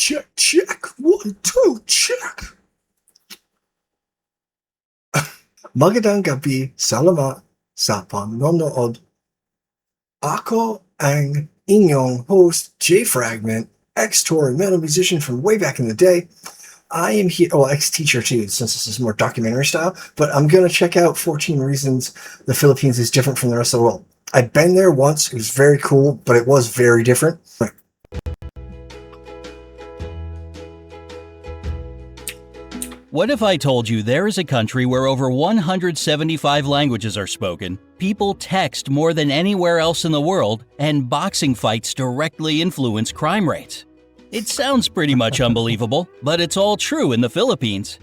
check. 1, 2, check. Magandang gabi, salamat sa panonood. Ako ang inyong host, JFragment, ex-touring metal musician from way back in the day. I am here, well, ex-teacher too, since this is more documentary style, but I'm going to check out 14 Reasons the Philippines is different from the rest of the world. I've been there once. It was very cool, but it was very different. What if I told you there is a country where over 175 languages are spoken, people text more than anywhere else in the world, and boxing fights directly influence crime rates? It sounds pretty much unbelievable, but it's all true in the Philippines.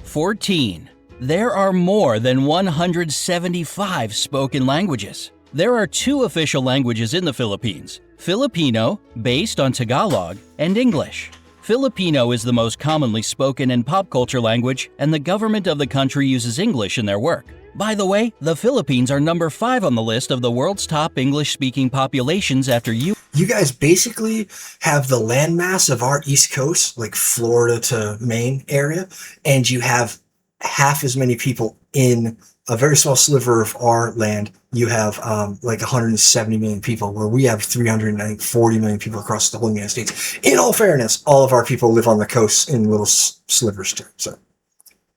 14. There are more than 175 spoken languages. There are 2 official languages in the Philippines: Filipino, based on Tagalog, and English. Filipino is the most commonly spoken and pop culture language, and the government of the country uses English in their work. By the way, the Philippines are number 5 on the list of the world's top English-speaking populations after you. You guys basically have the landmass of our East Coast, like Florida to Maine area, and you have half as many people in a very small sliver of our land. You have like 170 million people, where we have 340 million people across the whole United States. In all fairness, all of our people live on the coast in little slivers too. So,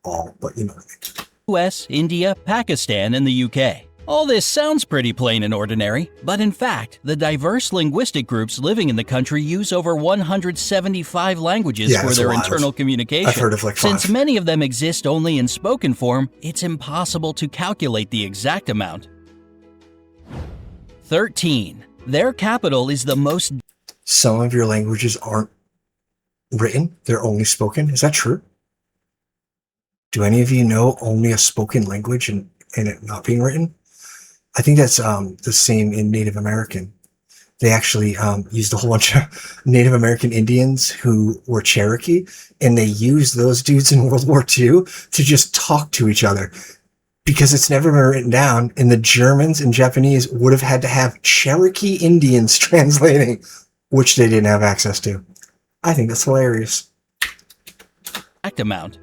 all, but you know what I mean. US, India, Pakistan, and the UK. All this sounds pretty plain and ordinary, but in fact, the diverse linguistic groups living in the country use over 175 languages for their internal communication. I've heard of like 5. Since many of them exist only in spoken form, it's impossible to calculate the exact amount. 13. Their capital is the most... Some of your languages aren't written, they're only spoken. Is that true? Do any of you know only a spoken language and it not being written? I think that's the same in Native American. They actually used a whole bunch of Native American Indians who were Cherokee, and they used those dudes in World War II to just talk to each other, because it's never been written down, and the Germans and Japanese would have had to have Cherokee Indians translating, which they didn't have access to. I think that's hilarious. Exact amount.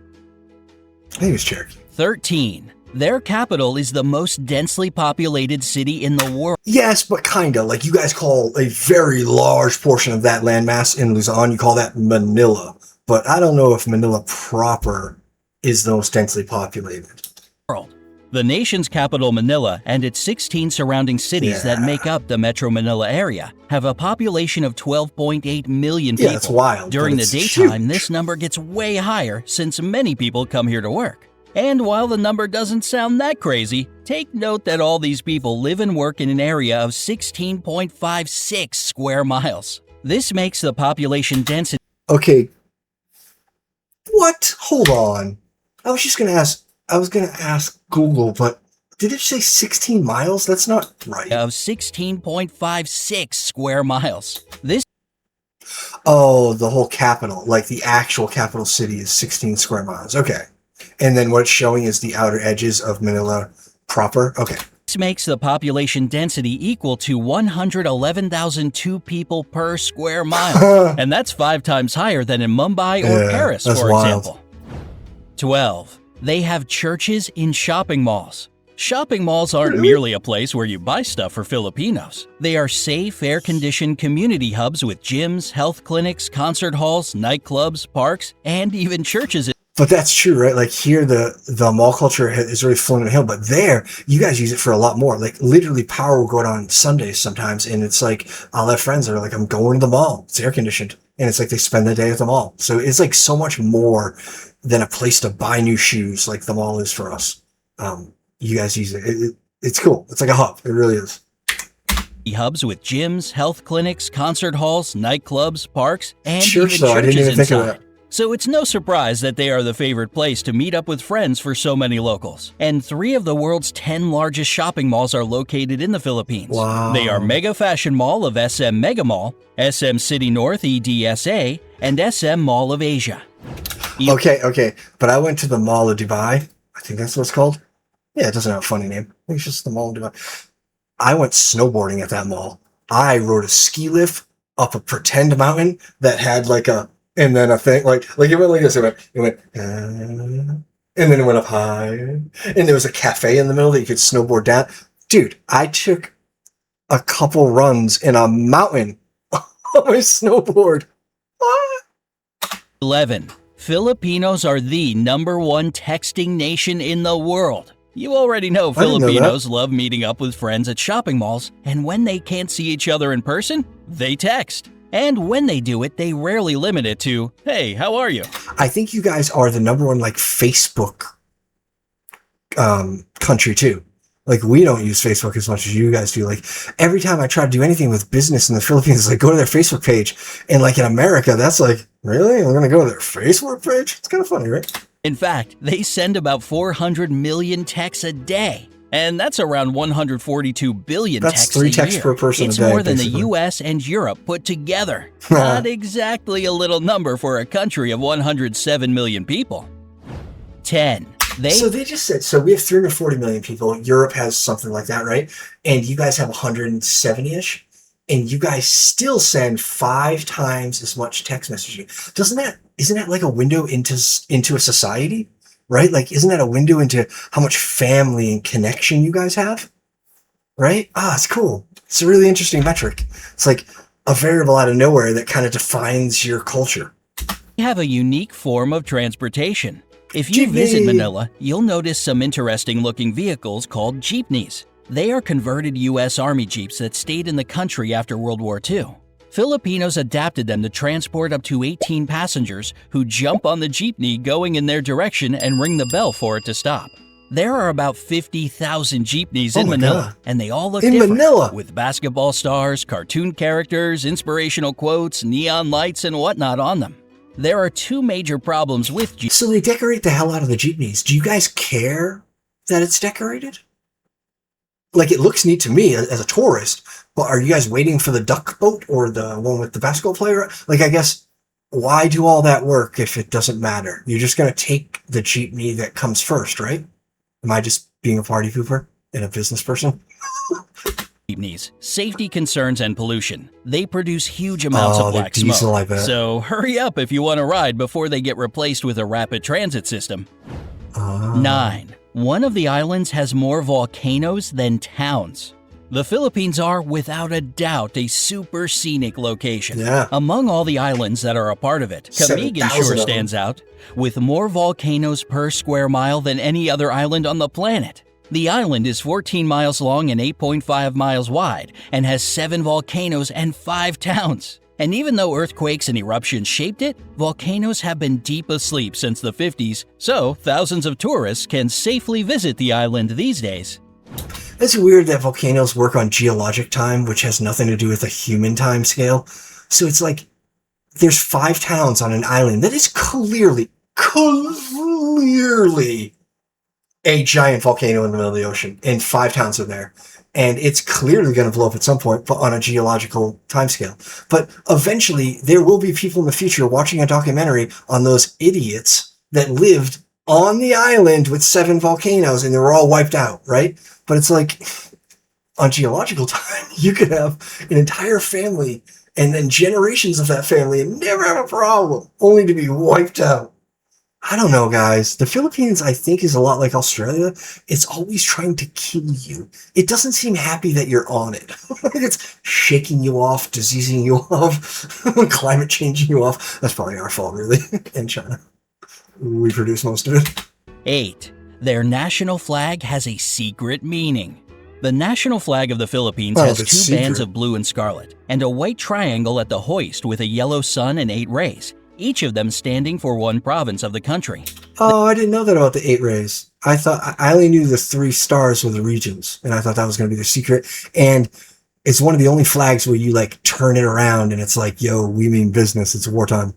I think it was Cherokee. 13. Their capital is the most densely populated city in the world. Yes, but kinda. Like, you guys call a very large portion of that landmass in Luzon, you call that Manila. But I don't know if Manila proper is the most densely populated. The nation's capital, Manila, and its 16 surrounding cities that make up the Metro Manila area have a population of 12.8 million people. Yeah, it's wild. During the daytime, this number gets way higher since many people come here to work. And while the number doesn't sound that crazy, take note that all these people live and work in an area of 16.56 square miles. This makes the population density... Okay. What? Hold on. I was going to ask Google, but did it say 16 miles? That's not right. Of 16.56 square miles. This... Oh, the whole capital, like the actual capital city is 16 square miles. Okay. And then what it's showing is the outer edges of Manila proper. Okay. This makes the population density equal to 111,002 people per square mile. And that's 5 times higher than in Mumbai or Paris, for example. 12. They have churches in shopping malls. Shopping malls aren't merely a place where you buy stuff for Filipinos. They are safe, air-conditioned community hubs with gyms, health clinics, concert halls, nightclubs, parks, and even churches. But that's true, right? Like here, the mall culture is really flown to the hill, but there, you guys use it for a lot more. Like literally power will go out on Sundays sometimes, and it's like, I'll have friends that are like, I'm going to the mall. It's air conditioned. And it's like they spend the day at the mall. So it's like so much more than a place to buy new shoes like the mall is for us. You guys use it. It's cool. It's like a hub. It really is. Hubs with gyms, health clinics, concert halls, nightclubs, parks, and Church, even though, I churches didn't even inside. think of that. So it's no surprise that they are the favorite place to meet up with friends for so many locals. And 3 of the world's 10 largest shopping malls are located in the Philippines. Wow. They are Mega Fashion Mall of SM Mega Mall, SM City North EDSA, and SM Mall of Asia. Okay. But I went to the Mall of Dubai. I think that's what it's called. Yeah, it doesn't have a funny name. I think it's just the Mall of Dubai. I went snowboarding at that mall. I rode a ski lift up a pretend mountain that had like a and then a thing like it went like this. It went, and then it went up high, and there was a cafe in the middle that you could snowboard down. Dude, I took a couple runs in a mountain on my snowboard. 11. Filipinos are the #1 texting nation in the world. You already know I didn't know Filipinos love meeting up with friends at shopping malls, and when they can't see each other in person, they text. And when they do it, they rarely limit it to, "Hey, how are you?" I think you guys are the #1 like Facebook country too. Like we don't use Facebook as much as you guys do. Like every time I try to do anything with business in the Philippines, like go to their Facebook page, and like in America, that's like, really? I'm gonna go to their Facebook page? It's kind of funny, right? In fact, they send about 400 million texts a day. And that's around 142 billion That's texts 3 a texts year. per person It's a day, more than basically. the US and Europe put together. Not exactly a little number for a country of 107 million people. 10. So they just said, so we have 340 million people. Europe has something like that, right? And you guys have 170-ish. And you guys still send 5 times as much text messaging. Isn't that like a window into a society? Right? Like, isn't that a window into how much family and connection you guys have? Right? It's cool. It's a really interesting metric. It's like a variable out of nowhere that kind of defines your culture. We have a unique form of transportation. If you Jeepney. visit Manila, you'll notice some interesting looking vehicles called Jeepneys. They are converted U.S. Army Jeeps that stayed in the country after World War II. Filipinos adapted them to transport up to 18 passengers who jump on the jeepney going in their direction and ring the bell for it to stop. There are about 50,000 jeepneys in my Manila, God. and they all look In different, Manila? with basketball stars, cartoon characters, inspirational quotes, neon lights, and whatnot on them. There are 2 major problems with jeepneys. So they decorate the hell out of the jeepneys. Do you guys care that it's decorated? Like, it looks neat to me as a tourist, but are you guys waiting for the duck boat or the one with the basketball player? Like, I guess, why do all that work if it doesn't matter? You're just going to take the jeepney that comes first, right? Am I just being a party pooper and a business person? Jeepneys, safety concerns and pollution. They produce huge amounts of the black diesel, I smoke. bet. So hurry up if you want to ride before they get replaced with a rapid transit system. 9. One of the islands has more volcanoes than towns. The Philippines are, without a doubt, a super scenic location. Yeah. Among all the islands that are a part of it, Camigan 7,000 sure of them. stands out, with more volcanoes per square mile than any other island on the planet. The island is 14 miles long and 8.5 miles wide, and has 7 volcanoes and 5 towns. And even though earthquakes and eruptions shaped it, volcanoes have been deep asleep since the 50s, so thousands of tourists can safely visit the island these days. It's weird that volcanoes work on geologic time, which has nothing to do with a human time scale. So it's like there's 5 towns on an island that is clearly a giant volcano in the middle of the ocean, and 5 towns are there. And it's clearly going to blow up at some point, but on a geological timescale. But eventually, there will be people in the future watching a documentary on those idiots that lived on the island with 7 volcanoes, and they were all wiped out, right? But it's like, on geological time, you could have an entire family and then generations of that family and never have a problem, only to be wiped out. I don't know, guys. The Philippines, I think, is a lot like Australia. It's always trying to kill you. It doesn't seem happy that you're on it. It's shaking you off, diseasing you off, climate changing you off. That's probably our fault, really, in China. We produce most of it. 8. Their national flag has a secret meaning. The national flag of the Philippines has the 2 bands secret. of blue and scarlet, and a white triangle at the hoist with a yellow sun and 8 rays, each of them standing for one province of the country. Oh, I didn't know that about the 8 rays. I only knew the 3 stars were the regions, and I thought that was going to be the secret. And it's one of the only flags where you like turn it around and it's like, yo, we mean business. It's wartime.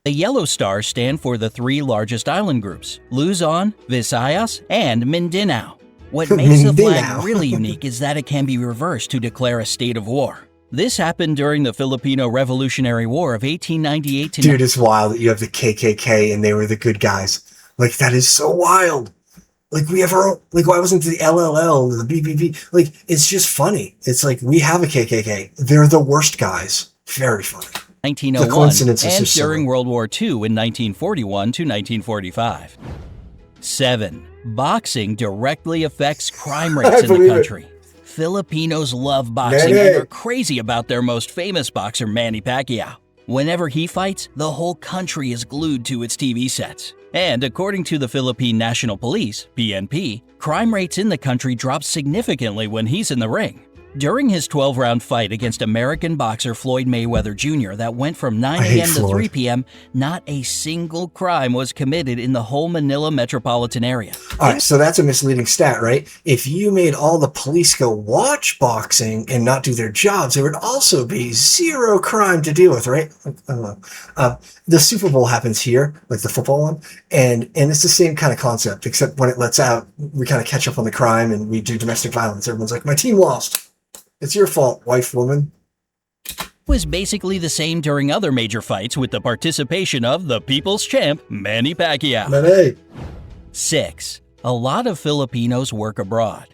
The yellow stars stand for the 3 largest island groups, Luzon, Visayas, and Mindanao. What makes the flag Mindanao. really unique is that it can be reversed to declare a state of war. This happened during the Filipino Revolutionary War of 1898 to Dude, it's wild that you have the KKK and they were the good guys. Like, that is so wild. Like, we have our own, like, why wasn't the LLL, the BBB? Like, it's just funny. It's like, we have a KKK. They're the worst guys. Very funny. 1901 coincidence is and just during silly. World War II in 1941 to 1945. 7. Boxing directly affects crime rates in the believe it. country. Filipinos love boxing Manny. and are crazy about their most famous boxer, Manny Pacquiao. Whenever he fights, the whole country is glued to its TV sets. And according to the Philippine National Police, PNP, crime rates in the country drop significantly when he's in the ring. During his 12-round fight against American boxer Floyd Mayweather Jr. that went from 9 I hate a.m. to Floyd. 3 p.m., not a single crime was committed in the whole Manila metropolitan area. All right, so that's a misleading stat, right? If you made all the police go watch boxing and not do their jobs, there would also be zero crime to deal with, right? I don't know. The Super Bowl happens here, like the football one, and it's the same kind of concept, except when it lets out, we kind of catch up on the crime and we do domestic violence. Everyone's like, my team lost. It's your fault, wife, woman. Was basically the same during other major fights with the participation of the people's champ, Manny Pacquiao. Hey. 6. A lot of Filipinos work abroad.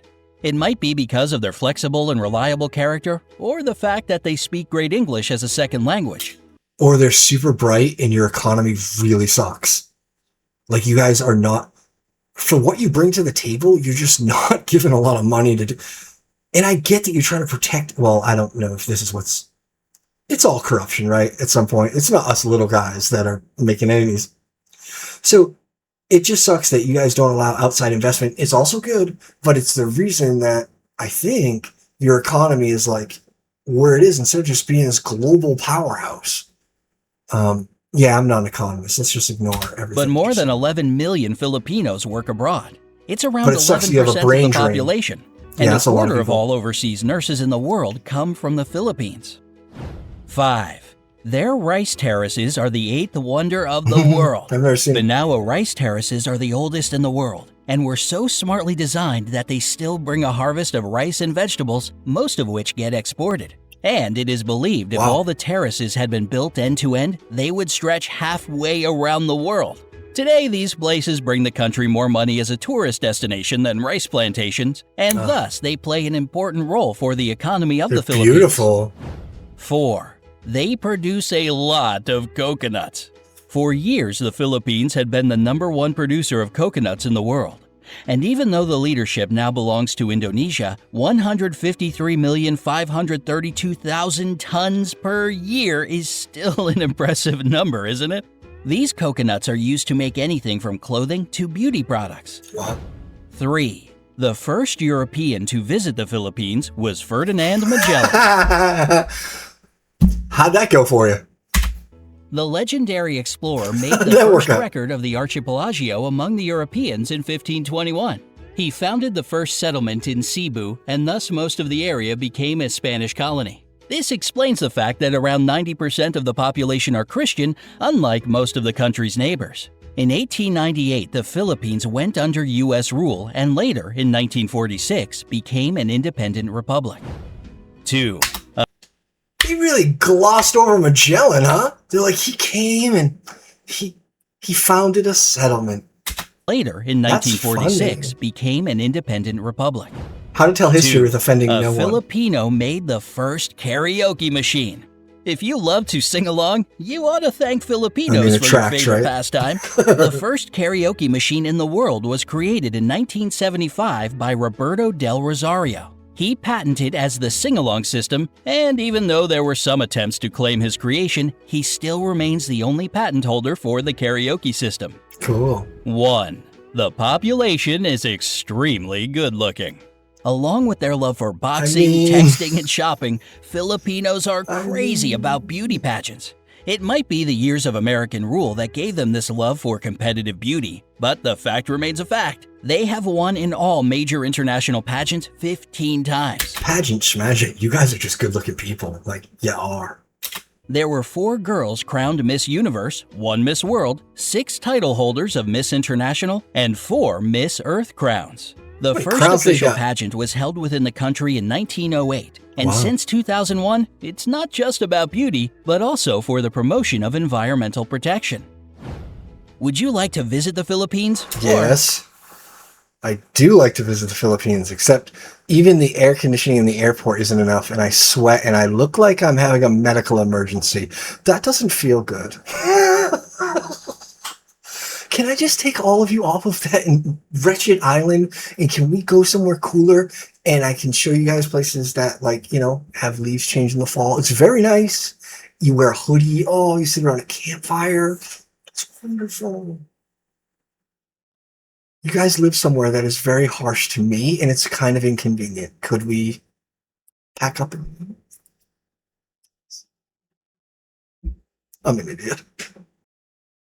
It might be because of their flexible and reliable character, or the fact that they speak great English as a second language. Or they're super bright and your economy really sucks. Like, you guys are not, for what you bring to the table, you're just not given a lot of money to do. And I get that you're trying to protect, well, I don't know if this is it's all corruption, right? At some point, it's not us little guys that are making enemies. So it just sucks that you guys don't allow outside investment. It's also good, but it's the reason that I think your economy is like where it is instead of just being this global powerhouse. Yeah, I'm not an economist. Let's just ignore everything. But more than 11 million Filipinos work abroad. It's around But it sucks you have a 11% of brain the drain. population. Yeah, And that's a a lot of quarter of people. all overseas nurses in the world come from the Philippines. 5. Their rice terraces are the 8th wonder of the world. I've never seen it. Banaue rice terraces are the oldest in the world and were so smartly designed that they still bring a harvest of rice and vegetables, most of which get exported. And it is believed if Wow. all the terraces had been built end to end, they would stretch halfway around the world. Today, these places bring the country more money as a tourist destination than rice plantations, and thus they play an important role for the economy of They're the Philippines. beautiful. 4. They produce a lot of coconuts. For years, the Philippines had been the #1 producer of coconuts in the world. And even though the leadership now belongs to Indonesia, 153,532,000 tons per year is still an impressive number, isn't it? These coconuts are used to make anything from clothing to beauty products. Wow. 3. The first European to visit the Philippines was Ferdinand Magellan. How'd that go for you? The legendary explorer made How'd the that work first out? record of the archipelago among the Europeans in 1521. He founded the first settlement in Cebu, and thus most of the area became a Spanish colony. This explains the fact that around 90% of the population are Christian, unlike most of the country's neighbors. In 1898, the Philippines went under U.S. rule and later, in 1946, became an independent republic. 2. They really glossed over Magellan, huh? They're like, he came and he founded a settlement. Later, in That's 1946, funny. became an independent republic. How to tell history 2. with offending A no one. Filipino made the first karaoke machine. If you love to sing along, you ought to thank Filipinos it for tracks, your favorite right? pastime. The first karaoke machine in the world was created in 1975 by Roberto del Rosario. He patented as the sing-along system, and even though there were some attempts to claim his creation, he still remains the only patent holder for the karaoke system. Cool. 1. The population is extremely good-looking. Along with their love for boxing, texting, and shopping, Filipinos are crazy about beauty pageants. It might be the years of American rule that gave them this love for competitive beauty, but the fact remains a fact. They have won in all major international pageants 15 times. Pageant schmagic. You guys are just good looking people. Like, you are. There were 4 girls crowned Miss Universe, 1 Miss World, 6 title holders of Miss International, and 4 Miss Earth crowns. The What first crowns they official got? pageant was held within the country in 1908, and Wow. since 2001, it's not just about beauty, but also for the promotion of environmental protection. Would you like to visit the Philippines? Or Yes. I do like to visit the Philippines, except even the air conditioning in the airport isn't enough, and I sweat and I look like I'm having a medical emergency. That doesn't feel good. Can I just take all of you off of that wretched island, and can we go somewhere cooler, and I can show you guys places that, like, have leaves change in the fall. It's very nice. You wear a hoodie. Oh, you sit around a campfire. It's wonderful. You guys live somewhere that is very harsh to me, and it's kind of inconvenient. Could we pack up and... I'm an idiot.